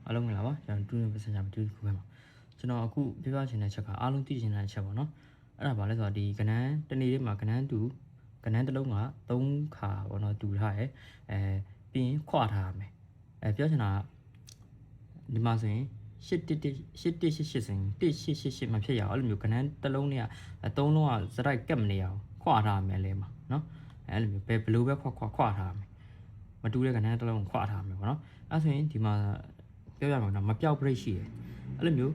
အားလုံးမင်္ဂလာပါကျွန်တော်တူနေပစံချာမတူခုပဲမှာကျွန်တော်အခုပြပြချင်တဲ့ချက်ကအားလုံးသိချင်တဲ့အချက်ပေါ့နော်အဲ့ဒါဘာလဲဆိုတော့ဒီကဏ္ဍတနေ့လေးမှာကဏ္ဍတူကဏ္ဍတစ်လုံးက3ခါပေါ့နော်တူထားရဲပြီးရင်ခွာထားရမယ်ပြောချင်တာဒီမှာဆိုရင်81188ဆိုရင်1888မဖြစ်ရအောင်အဲ့လိုမျိုးကဏ္ဍတစ်လုံးနဲ့3လုံးကစရိုက်ကပ်မနေအောင်ခွာထားရမယ်လေမှာနော်အဲ့လိုမျိုးဘယ်လိုပဲခွာထားရမယ်မတူတဲ့ကဏ္ဍတစ်လုံးခွာထားရမယ်ပေါ့နော်အဲ့ဆိုရင်ဒီမှာပြောရမှာတော့မပြောက် break ရှိတယ်အဲ့လိုမျိုး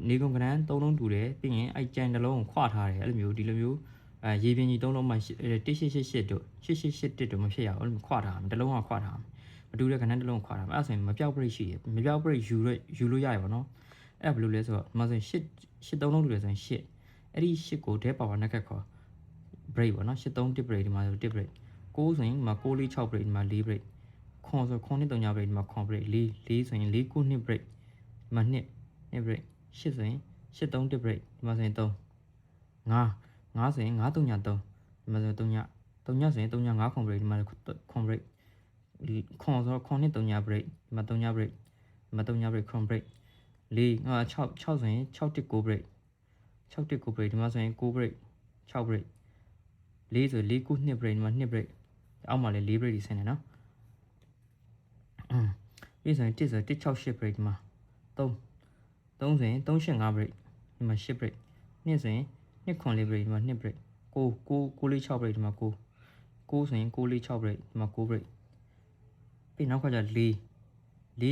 နေကုန်ကဏ္ဍ3လုံးတူတယ်ပြီးရင်အဲ့ကြံတစ်လုံးကိုခွာထားတယ်အဲ့လိုမျိုးဒီလိုမျိုးရေပြင်ကြီး3လုံးမှ1888တို့8881တို့မဖြစ်ရအောင်အဲ့လိုခွာထားမယ်တစ်လုံးကခွာထားမယ်မတူတဲ့ကဏ္ဍတစ်လုံးခွာထားမယ်အဲ့ဆိုရင်မပြောက် break ရှိတယ်မပြောက် break ယူလို့ရရပါတော့အဲ့ဘယ်လိုလဲဆိုတော့ဒီမှာဆိုရင်8 3လုံးတူတယ်ဆိုရင်8အဲ့ဒီ8ကိုဒဲပါဝါနဲ့ခက်ခေါ် break ပေါ့နော်83 1 break ဒီမှာဆို1 break 9ဆိုရင်ဒီမှာ6 4 6 break ဒီမှာ4 break ခွန်ဆိုခွန်နဲ့3ည break ဒီမှာခွန် break 4ဆိုရင်4 9 2 break ဒီမှာ2 break 8ဆိုရင်8 3 1 break ဒီမှာဆိုရင်3 5ဆိုရင်5 3ည3ဒီမှာဆိုရင်3ညဆိုရင်3ည5ခွန် break ဒီမှာခွန် break ခွန်ဆိုခွန်နဲ့3ည break ဒီမှာ3ည break ဒီမှာ3ည break ခွန် break 6ဆိုရင်6 1 9 break 6 1 9 break ဒီမှာဆိုရင်9 break 6 break 4ဆို4 9 2 break ဒီမှာ2 break အောက်မှာလည်း4 break ဒီဆင်းနေနော်ပြီးဆိုရင်1ဆို1 6 8 break ဒီမှာ3ဆိုရင်3 8 5 break ဒီမှာ8 break 2ဆိုရင်2ခွန်4 break ဒီမှာ2 break 9 4 6 break ဒီမှာ9ဆိုရင်9 4 6 break ဒီမှာ9 break ပြီးနောက်ကကြ4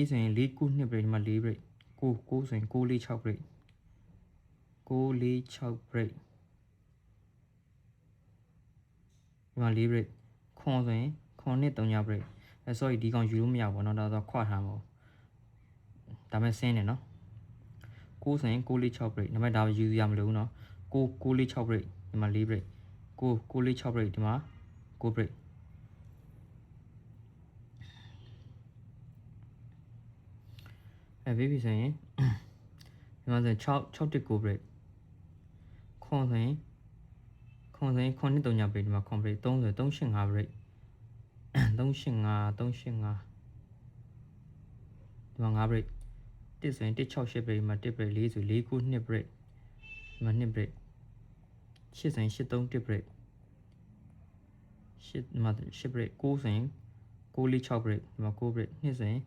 ဆိုရင်4 9 2 break ဒီမှာ4 break 9ဆိုရင်9 4 6 break 9 4 6 break ဒီမှာ4 break ခွန်ဆိုရင်ခွန်နဲ့3ည break sorry ဒီကောင်ယူလို့မရဘူးเนาะဒါဆိုခွာထားမှာဒါမဲ့ဆင်းနေเนาะ9ဆိုရင်9 4 6 break ဒါမဲ့ဒါယူရမလို့เนาะ9 4 6 break ဒီမှာ4 break 9 4 6 break ဒီမှာ9 break ဘေဘီဆိုရင်ဒီမှာဆို6 6 1 9 break ခွန်ဆိုရင်ခွန်နဲ့3ည break ဒီမှာခွန် break 3ဆိုရင်3 8 5 break 385ဒီမှာ5 break 1ဆိုရင်168 break ဒီမှာ1 break 4ဆို4 9 2 break ဒီမှာ2 break 8ဆိုရင်8 3 1 break 8ဒီမှာ8 break 9ဆိုရင်9 4 6 break ဒီမှာ9 break 2ဆိုရင်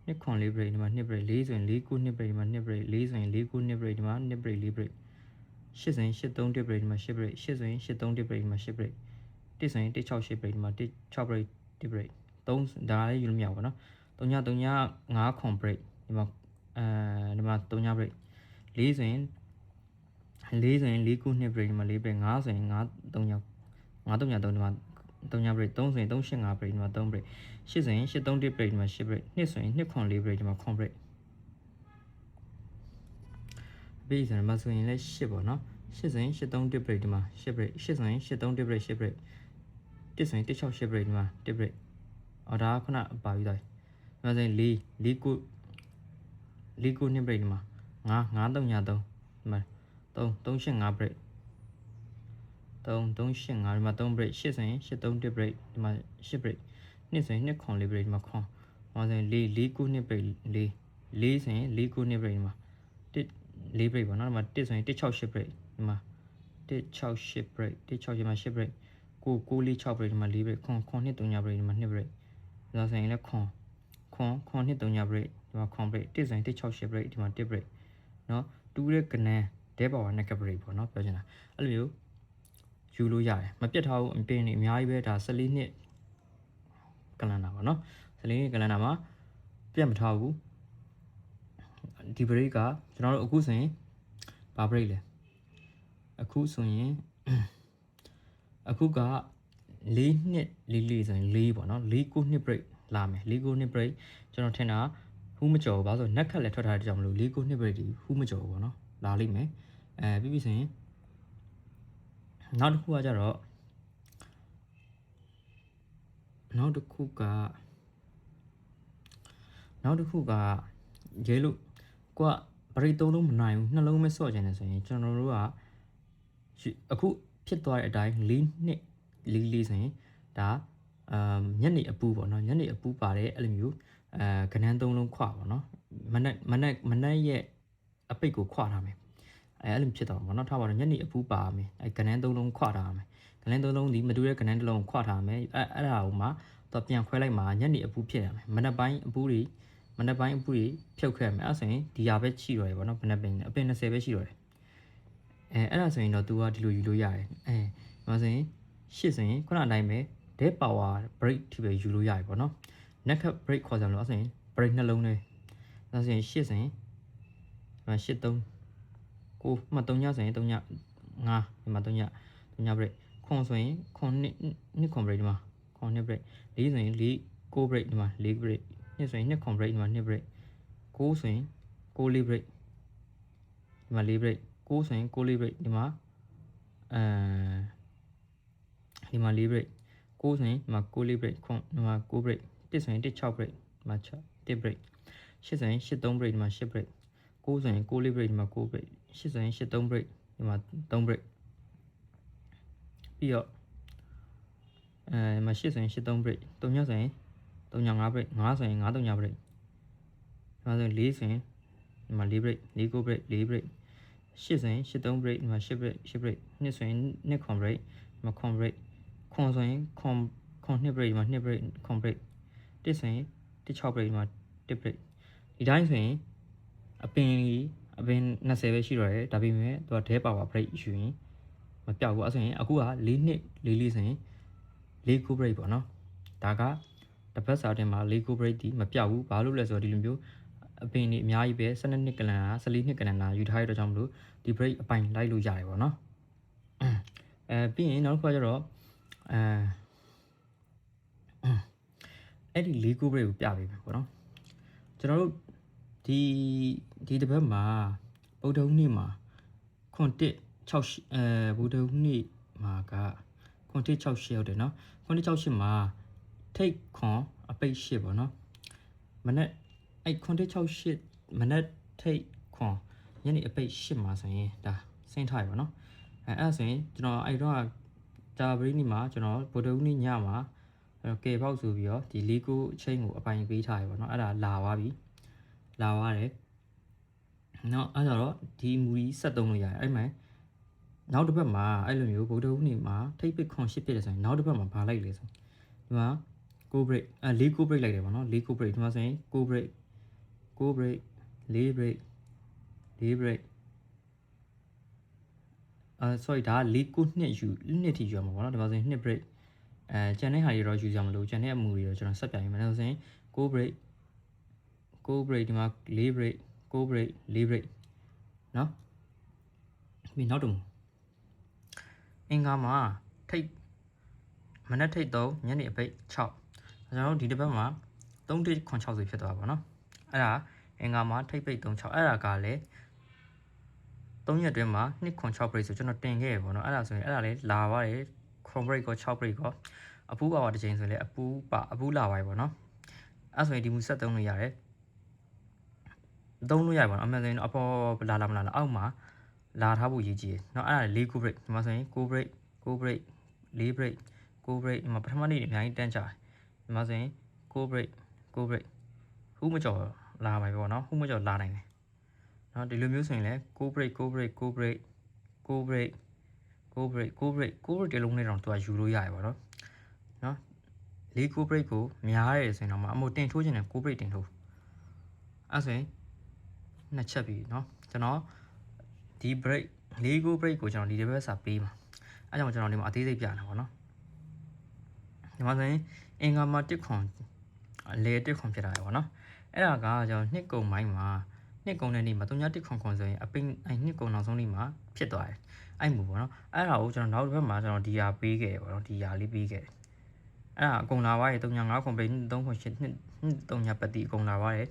2ခွန်4 break ဒီမှာ2 break 4ဆိုရင်4 9 2 break ဒီမှာ2 break 4ဆိုရင်4 9 2 break ဒီမှာ2 break 4 break 8ဆိုရင်8 3 1 break ဒီမှာ8 break 8ဆိုရင်8 3 1 break ဒီမှာ8 break 1ဆိုရင်1 6 8 break ဒီမှာ6 break 1 break 3ဒါလည်းယူလို့မရဘူးเนาะ3ည5ခွန် break ဒီမှာဒီမှာ3ည break 4ဆိုရင်4 9 2 break ဒီမှာ4 break 5ဆိုရင်5 3ည3ဒီမှာ3ည break 3ဆိုရင်3 8 5 break ဒီမှာ3 break 8ဆိုရင်8 3 1 break ဒီမှာ8 break 2ဆိုရင်2ခွန်4 break ဒီမှာခွန် break ပြီးဆိုရင်မဆိုရင်လည်း8ပေါ့เนาะ8ဆိုရင်8 3 1 break ဒီမှာ8 break 8ဆိုရင်8 3 1 break 8 break 1ဆိုရင်1 6 8 break ဒီမှာ1 break ဒါခုနပါပြီးသားမဆိုရင်4 9 2 break ဒီမှာ5 3ည3ဒီမှာ3 8 5 break 3 8 5ဒီမှာ3 break 8ဆိုရင်8 3 1 break ဒီမှာ8 break 2ဆိုရင်2ခွန်4 break ဒီမှာခွန်ဆိုရင်4 9 2 break 4ဆိုရင်4 9 2 break ဒီမှာ4 break ပေါ့နော်ဒီမှာ1ဆိုရင်1 6 8 break ဒီမှာ1 6 8 break 1 6 8မှာ8 break 9 4 6 break ဒီမှာ4 break ခွန်2 3ည break ဒီမှာ2 break ဒါဆိုရင်လည်းခွန်2 3ည break ဒီမှာခွန် break 1ဆိုရင်1 6 8 break ဒီမှာ1 break เนาะတူးတဲ့ကနန်းဒဲပါဝါနဲ့က break ပေါ့เนาะပြောချင်တာအဲ့လိုမျိုးယူလို့ရတယ်မပြတ်ထားဘူးအပြင်နေအများကြီးပဲဒါ14နှစ်ကလန်တာပေါ့เนาะ14နှစ်ကလန်တာမှာပြတ်မထားဘူးဒီ break ကကျွန်တော်တို့အခုဆိုရင်ဘာ break လဲအခုဆိုရင်အခုက4နှစ်4ဆိုရင်4ပေါ့เนาะ4 9 2 break လာမယ်4 9 2 break ကျွန်တော်ထင်တာဟူးမကြော်ဘာလို့ဆိုနက်ခတ်လည်းထွက်ထားတဲ့ကြောင့်မလို့4 9 2 break ဒီဟူးမကြော်ပေါ့เนาะလာလိမ့်မယ်ပြီးဆိုရင်နောက်တစ်ခုကကြတော့နောက်တစ်ခုကရဲလို့ကိုကဘရိတ်3လုံးမနိုင်ဘူးနှလုံးပဲစော့ကျင်တယ်ဆိုရင်ကျွန်တော်တို့ကအခုဖြစ်သွားတဲ့အတိုင်း4နှစ်4ဆိုရင်ဒါညနေအပူပေါ့နော်ညနေအပူပါတယ်အဲ့လိုမျိုးကနန်း3လုံးခွာပေါ့နော် မနက်ရဲ့အပိတ်ကိုခွာထားမယ်အဲ့လိုဖြစ်တော့ဘောနော်ထားပါတော့ညနေအပူပါမယ်အဲ့ကနန်းသုံးလုံးခွာထားမယ်ကနန်းသုံးလုံးဒီမတူတဲ့ကနန်းတစ်လုံးခွာထားမယ်အဲ့ဒါကိုမှတော့ပြန်ခွဲလိုက်မှာညနေအပူဖြစ်ရမယ်မနက်ပိုင်းအပူတွေဖြုတ်ခဲ့မယ်အဲ့ဆိုရင်ဒီဟာပဲရှိတော့ရပေါ့နော်မနက်ပိုင်းအပင်20ပဲရှိတော့တယ်အဲ့ဒါဆိုရင်တော့ तू ကဒီလိုယူလို့ရတယ်ဒါဆိုရင်8ဆိုရင်ခုနအတိုင်းပဲ dead power break ထိပဲယူလို့ရတယ်ပေါ့နော် neck break ခေါ်ကြလို့အဲ့ဆိုရင် break နှလုံးနဲ့ဒါဆိုရင်8ဆိုရင်8 3 ကိုမှ3ညဆိုရင်3ည5ဒီမှာ3ည break ခွန်ဆိုရင်ခွန်နှစ်ခွန် break ဒီမှာခွန်နှစ် break 4ဆိုရင်4 9 break ဒီမှာ4 break နှစ်ဆိုရင်နှစ်ခွန် break ဒီမှာ2 break 9ဆိုရင်9 4 break ဒီမှာ4 break 9ဆိုရင်9 4 break ဒီမှာဒီမှာ4 break 9ဆိုရင်ဒီမှာ9 4 break ခွန်ဒီမှာ9 break 1ဆိုရင်1 6 break ဒီမှာ1 break 8ဆိုရင်8 3 break ဒီမှာ8 break 9ဆိုရင်9 4 break ဒီမှာ9 break 8ဆိုရင်8 3 break ဒီမှာ3 break ပြီးတော့ဒီမှာ8ဆိုရင်8 3 break 3ညဆိုရင်3ည5 break 5ဆိုရင်5 3ည break ဒါဆိုရင်4ဆိုရင်ဒီမှာ4 break 4 9 break 4 break 8ဆိုရင်8 3 break ဒီမှာ8 break 8 break 2ဆိုရင်2 con break ဒီမှာ con break ခွန်ဆိုရင်ခွန်2 break ဒီမှာ2 break con break 1ဆိုရင်1 6 break ဒီမှာ1 break ဒီတိုင်းဆိုရင်အပင်20ပဲရှိတော့တယ်ဒါပေမဲ့သူက dead power break ယူရင်မပြောက်ဘူးအဲ့ဆိုရင်အခုက4နှစ်4ဆိုရင်4 9 break ပေါ့နော်ဒါကတစ်ပတ်စာတင်မှာ4 9 break ဒီမပြောက်ဘူးဘာလို့လဲဆိုတော့ဒီလိုမျိုးအပင်တွေအများကြီးပဲ12နှစ်ကလန်14နှစ်ကလန်ယူထားရတဲ့ကြောင့်မလို့ဒီ break အပိုင်လိုက်လို့ရတယ်ပေါ့နော်ပြီးရင်နောက်တစ်ခါကျတော့အဲ့ဒီ4 9 break ကိုပြပေးမယ်ပေါ့နော်ကျွန်တော်တို့ဒီတစ်ပတ်မှာဗုဒ္ဓဟူးနေ့မှာခွန်1 6ဗုဒ္ဓဟူးနေ့မှာကခွန်1 6 8ဟုတ်တယ်နော်ခွန်1 6 8မှာထိတ်ခွန်အပိတ်8ပေါ့နော်မနေ့အဲ့ခွန်1 6 8မနေ့ထိတ်ခွန်ညနေအပိတ်8မှာဆိုရင်ဒါစင်းထားရပါနော်အဲ့ဆိုရင်ကျွန်တော်အဲ့တော့ဂျာဘရီနီမှာကျွန်တော်ဗုဒ္ဓဟူးနေ့ညမှာကဲပေါက်ဆိုပြီးတော့ဒီလီကိုအချိန်ကိုအပိုင်ပေးထားရပါနော်အဲ့ဒါလာသွားပြီလာသွားတယ်နော်အဲ့တော့ဒီမူကြီး73လို့ရတယ်အဲ့မှာနောက်တစ်ပတ်မှာအဲ့လိုမျိုးဗုဒ္ဓဟူးနေ့မှာထိပ်ပစ်ခွန်8ဖြစ်တယ်ဆိုရင်နောက်တစ်ပတ်မှာဘာလိုက်လဲဆိုဒီမှာ9 break 4 9 break လိုက်တယ်ပေါ့နော်4 9 break ဒီမှာဆိုရင်9 break 4 break 4 break 4 break sorry ဒါ4 9နှစ်ယူနှစ်ထိယူရမှာပေါ့နော်ဒီမှာဆိုရင်2 break ကျန်တဲ့ဟာတွေတော့ယူကြမလို့ကျန်တဲ့အမူတွေတော့ကျွန်တော်ဆက်ပြရင်မယ်ဆိုရင်9 break 9 break ဒီမှာ4 break 9 break 4 break နော်ပြီးနောက်တော့အင်္ဂါမှာထိတ်မနက်ထိတ်3ညနေအပိတ်6ကျွန်တော်တို့ဒီတစ်ပတ်မှာ3တိခွန်6ဆိုဖြစ်သွားပါတော့အဲ့ဒါအင်္ဂါမှာထိတ်ပိတ်3 6အဲ့ဒါကလည်း3ရက်တွင်းမှာ2ခွန်6 break ဆိုကျွန်တော်တင်ခဲ့ရပေါ့နော်အဲ့ဒါဆိုရင်အဲ့ဒါလည်းလာပါတယ်ခွန် break ကို6 break ကိုအပူပါတစ်ချိန်ဆိုလည်းအပူလာပါပြီပေါ့နော်အဲ့ဆိုရင်ဒီမူ73လို့ရတယ်သုံးလို့ရပါတော့အမှန်ဆိုရင်အပေါ်လာအောက်မှာလာထားဖို့ရည်ကြီးတယ်เนาะအဲ့ဒါ4 break ဒီမှာဆိုရင်9 break 9 break 4 break 9 break ဒီမှာပထမနေ့အများကြီးတန်းကြတယ်ဒီမှာဆိုရင်9 break 9 break ဟူးမကျော်လာပါပြီပေါ့နော်ဟူးမကျော်လာနိုင်တယ်เนาะဒီလိုမျိုးဆိုရင်လည်း9 break 9 break 9 break 9 break 9 break 9 break 9 break တလုံးနဲ့တော့သူကယူလို့ရတယ်ပေါ့နော်เนาะ4 9 break ကိုများရတယ်ဆိုရင်တော့အမို့တင်ထိုးခြင်းနဲ့9 break တင်ထိုးအဲ့ဆိုရင်နှစ်ချက်ပြီเนาะကျွန်တော်ဒီ break 4 go break ကိုကျွန်တော်ဒီ level စာပေးမှာအဲကြောင့်ကျွန်တော်ဒီမှာအသေးစိတ်ပြနေတာပေါ့နော်ဒီမှာဆိုရင်အင်္ဂါမှာ1ခွန်လေ1ခွန်ဖြစ်တာပဲပေါ့နော်အဲ့ဒါကကျွန်တော်နှစ်ကုံပိုင်းမှာနှစ်ကုံတဲ့နေ့မှာ3ည1ခွန်ဆိုရင်အပိနှစ်ကုံနောက်ဆုံးနေ့မှာဖြစ်သွားတယ်အဲ့မူပေါ့နော်အဲ့ဒါကိုကျွန်တော်နောက်တစ်ပတ်မှာကျွန်တော်ဒီဟာပေးခဲ့ပေါ့နော်ဒီဟာလေးပေးခဲ့အဲ့ဒါအကုန်လာသွားတယ်3ည5ခွန်ပိ3ခွန်8နှစ်3ညပတ်တိအကုန်လာသွားတယ်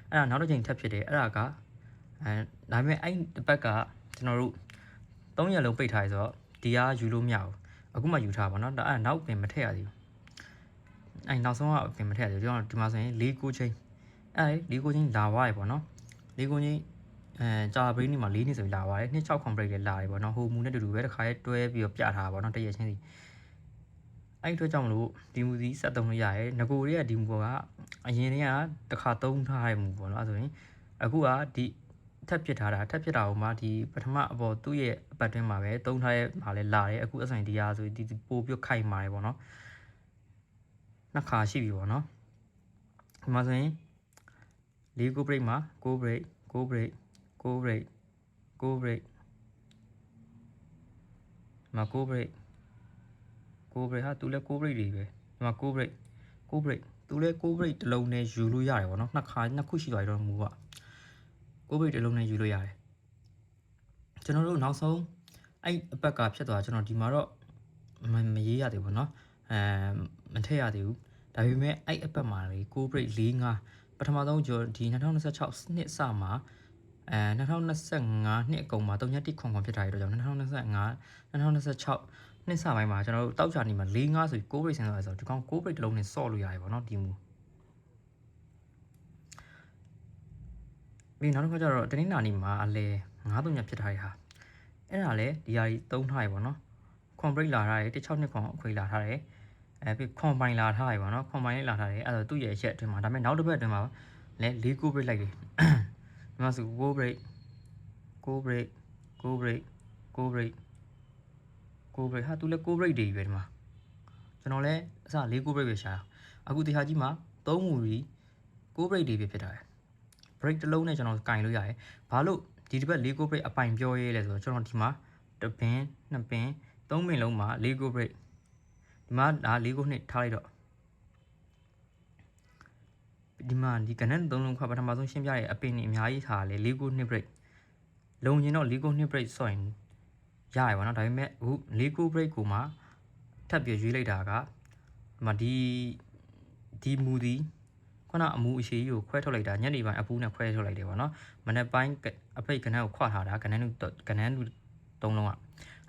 အဲ့ဒါနောက်တစ်ချိန်ထပ်ဖြစ်တယ်အဲ့ဒါကဒါပေမဲ့အဲ့တစ်ပတ်ကကျွန်တော်တို့3ရက်လုံးပိတ်ထားရဆိုတော့ဒီဟာယူလို့မရဘူးအခုမှယူထားပါတော့ဒါအဲ့နောက်ပင်မထည့်ရသေးဘူးအဲ့နောက်ဆုံးကပင်မထည့်ရသေးဘူးကျွန်တော်ဒီမှာဆိုရင်4 9ချိန်အဲ့4 9ချိန်လာသွားပြီပေါ့နော်4 9ချိန်ကြာဘရိနေမှာ4နှစ်ဆိုပြီးလာသွားတယ်2 6 complete လည်းလာတယ်ပေါ့နော်ဟိုမူနဲ့တူတူပဲတစ်ခါရဲတွဲပြီးတော့ပြထားပါတော့တရက်ချင်းစီအဲ့အတွက်ကြောင့်မလို့ဒီမူစီ73လို့ရတယ်ငကိုတွေကဒီမူကအရင်တည်းကတစ်ခါသုံးထားရမူပေါ့နော်အဲ့ဆိုရင် အခုကဒီထပ်ဖြစ်ထားတာထပ်ဖြစ်တာဟိုမှာဒီပထမအပေါ်သူ့ရဲ့အပတ်တွင်းမှာပဲသုံးထားရဲ့မှာလဲလာတယ်အခုအဆိုင်တရားဆိုဒီပို့ပြခိုက်မာတယ်ပေါ့နော်နှစ်ခါရှိပြီပေါ့နော်ဒီမှာဆိုရင်၄ကို break မှာ6 break 6 break 6 break 6 break မှာ6 break 6 break ဟာသူလဲ6 break တွေပဲဒီမှာ6 break 6 break သူလဲ6 break တစ်လုံးနဲ့ယူလို့ရတယ်ပေါ့နော်နှစ်ခုရှိသွားပြီတော့မူက6 break တစ်လုံးနဲ့ယူလို့ရတယ်ကျွန်တော်တို့နောက်ဆုံးအဲ့အပတ်ကဖြစ်သွားကျွန်တော်ဒီမှာတော့မရေးရသေးဘူးเนาะမထည့်ရသေးဘူးဒါပေမဲ့အဲ့အပတ်မှာလေ6 break 4 5ပထမဆုံးကျော်ဒီ2026နှစ်စမှာ2025နှစ်အကုန်မှာ3.1ခွန်ဖြစ်တာရတော့ကြောင့်2026နှစ်စပိုင်းမှာကျွန်တော်တို့တောက်ချာနေမှာ4 5ဆိုပြီး6 break ဆင်းသွားတယ်ဆိုတော့ဒီကောင်6 break တစ်လုံးနဲ့ဆော့လို့ရတယ်ပေါ့เนาะဒီမူပြီးနောက်တစ်ခါကျတော့တနင်္လာနေ့မှာအလဲ9 3ဖြစ်ထားရဟာအဲ့ဒါလေဒီဟာကြီးသုံးထားရပေါ့เนาะခွန် break လာထားတယ်16နှစ်ခွန်အခွေလာထားတယ်ပြီးခွန်ပိုင်လာထားရပါတော့ခွန်ပိုင်လေးလာထားတယ်အဲ့ဒါသူ့ရဲ့ရက်အတွင်းမှာဒါပေမဲ့နောက်တစ်ပတ်အတွင်းမှာလဲ4 go break လိုက်တယ်ဒီမှာဆို6 break 6 break 6 break 6 break 6 break ဟာသူလဲ6 break တွေပဲဒီမှာကျွန်တော်လဲအစ4 go break ပဲရှာအခုဒီဟာကြီးမှာ3မူကြီး6 break တွေပဲဖြစ်တာတယ် break တစ်လုံးနဲ့ကျွန်တော်ကင်လို့ရတယ်ဘာလို့ဒီတစ်ပတ်4 go break အပိုင်ပြောရဲလဲဆိုတော့ကျွန်တော်ဒီမှာတစ်ပင်နှစ်ပင်သုံးပင်လုံးမှာ4 go breakဒီမှာဒါ4ကိုနှစ်ထားလိုက်တော့ဒီမှာဒီကနန်း3လုံးခွပထမဆုံးရှင်းပြရဲ့အပင်ကြီးအများကြီးထားလေ4ကိုနှစ် break လုံရင်တော့4ကိုနှစ် break ဆိုရင်ရရပါတော့ဒါပေမဲ့အခု4ကို break ကိုမှထပ်ပြီးရွေးလိုက်တာကဒီမှာဒီမူဒီခုနအမူအရှိကြီးကိုခွဲထုတ်လိုက်တာညနေပိုင်းအပူးနဲ့ခွဲထုတ်လိုက်တယ်ပေါ့နော်မနေ့ပိုင်းအဖိတ်ကနန်းကိုခွထားတာကနန်းလူ3လုံးอ่ะ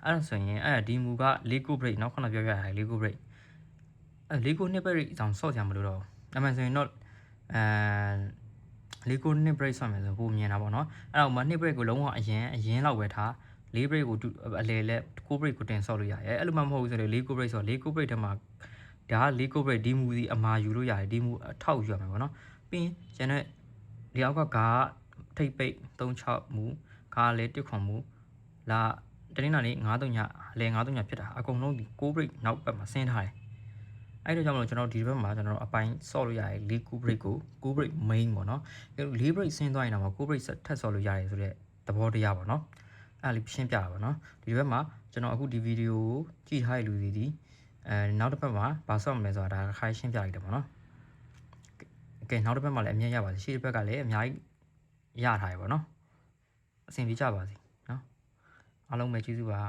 အဲ့ဒါဆိုရင်အဲ့ဒီမူက4ကို break เนาะခုနပြောပြရတယ်4ကို break၄ကိုနှစ်ပဲအကြောင်းဆော့ကြမလို့တော့အမှန်ဆိုရင်တော့၄ကိုနှစ် break ဆော့မယ်ဆိုပိုမြင်တာပေါ့နော်အဲ့တော့မှနှစ် break ကိုလုံးဝအရင်လောက်ပဲထား၄ break ကိုအလဲလဲ9 break ကိုတင်ဆော့လို့ရတယ်အဲ့လိုမှမဟုတ်ဘူးဆိုတော့၄ကို break ဆိုတော့၄ကို break တမှာဒါက၄ကို break ဒီမူစီအမာယူလို့ရတယ်ဒီမူအထောက်ယူရမယ်ပေါ့နော်ပြီးရင်ကျန်တဲ့ဒီအောက်ကထိပ်ပိတ်36မူကားလဲတစ်ခွန်မူလာတနင်္လာနေ့9 3ညလဲ9 3ညဖြစ်တာအကုန်လုံးဒီ9 break နောက်ပတ်မှာဆင်းထားတယ်အဲ့တော့ကြောင့်မလို့ကျွန်တော်ဒီဘက်မှာကျွန်တော်အပိုင်းဆော့လို့ရတယ်၄ 9 break ကို9 break main ပေါ့နော်၄ break ဆင်းသွားရင်တော့9 break ထပ်ဆော့လို့ရတယ်ဆိုတဲ့သဘောတရားပေါ့နော်အဲ့လေးရှင်းပြတာပေါ့နော်ဒီဘက်မှာကျွန်တော်အခုဒီဗီဒီယိုကိုကြည့်ထားတဲ့လူတွေဒီနောက်တစ်ပတ်မှာဘာဆော့မလဲဆိုတာဒါခိုင်းရှင်းပြလိုက်တယ်ပေါ့နော်ကဲနောက်တစ်ပတ်မှာလည်းအမြင်ရပါစေရှေ့တစ်ပတ်ကလည်းအများကြီးရထားရပေါ့နော်အဆင်ပြေကြပါစေနော်အားလုံးပဲကျေးဇူးပါ